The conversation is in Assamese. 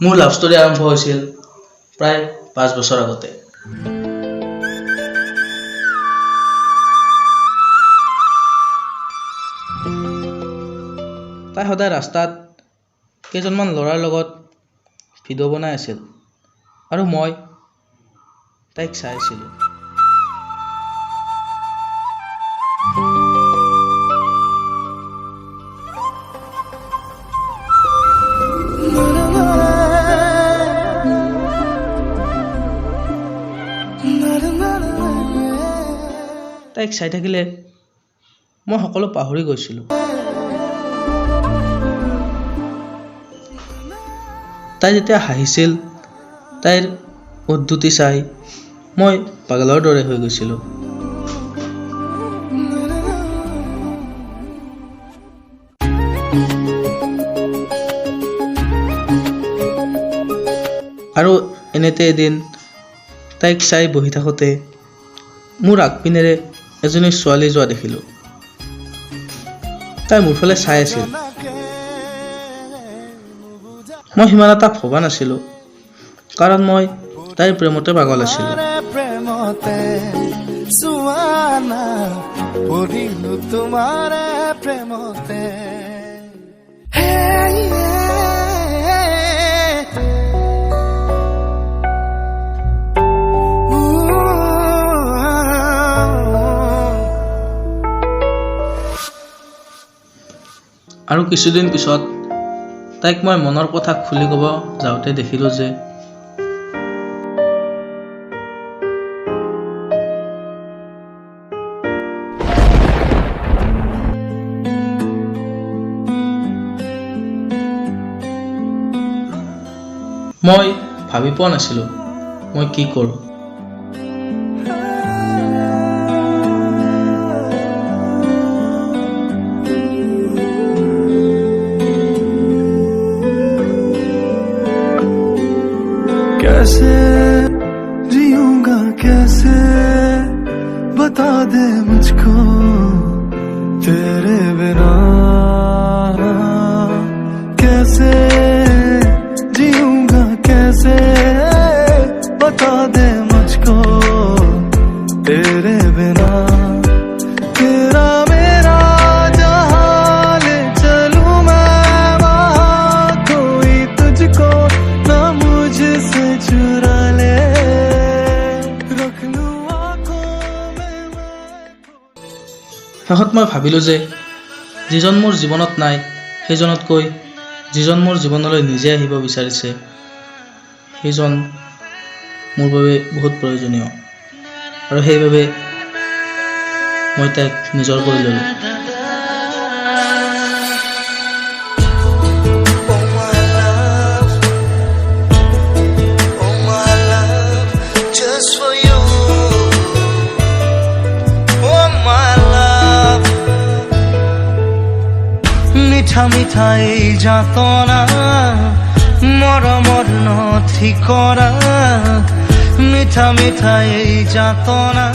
মোৰ লাভ ষ্টৰী আৰম্ভ হৈছিল প্ৰায় 5 বছৰ আগতে। তাই সদায় ৰাস্তাত কেইজনমান ল'ৰাৰ লগত ভিডিঅ' বনাই আছিল আৰু মই তাইক চাই আছিলোঁ। তাইক চাই থাকিলে মই সকলো পাহৰি গৈছিলোঁ। তাই যেতিয়া হাঁহিছিল, তাইৰ উদ্ধতি চাই মই পাগলৰ দৰে হৈ গৈছিলোঁ। আৰু এনেতে এদিন তাইক চাই বহি থাকোঁতে মোৰ আগপিনেৰে এজনী ছোৱালী যোৱা দেখিলোঁ। তাই মোৰ ফালে চাই আছিল। মই সিমান এটা ভবা নাছিলোঁ, কাৰণ মই তাইৰ প্ৰেমতে পাগল আছিলোঁ। আৰু কিছুদিন পিছত তাইক মই মনৰ কথা খুলি ক'ব যাওঁতে দেখিলোঁ যে মই ভাবি পোৱা নাছিলোঁ মই কি কৰোঁ। कैसे जीऊंगा कैसे बता दे मुझको तेरे बिना, कैसे जीऊंगा कैसे बता दे मुझको तेरे बिना, तेरा मेरा जहां ले चलूं मैं वहां, कोई तुझको ना मुझसे चुरा ले, रख लूं आंखों में मैं। শেষত মই ভাবিলোঁ যে যিজন মোৰ জীৱনত নাই সেইজনতকৈ যিজন মোৰ জীৱনলৈ নিজে আহিব বিচাৰিছে সেইজন মোৰ বাবে বহুত প্ৰয়োজনীয়, আৰু সেইবাবে মই তাইক নিজৰ কৰি ল'লোঁ। মিঠা মিঠাই যাতনা মৰমৰ নথি কৰা, মিঠা মিঠাই যাতনা।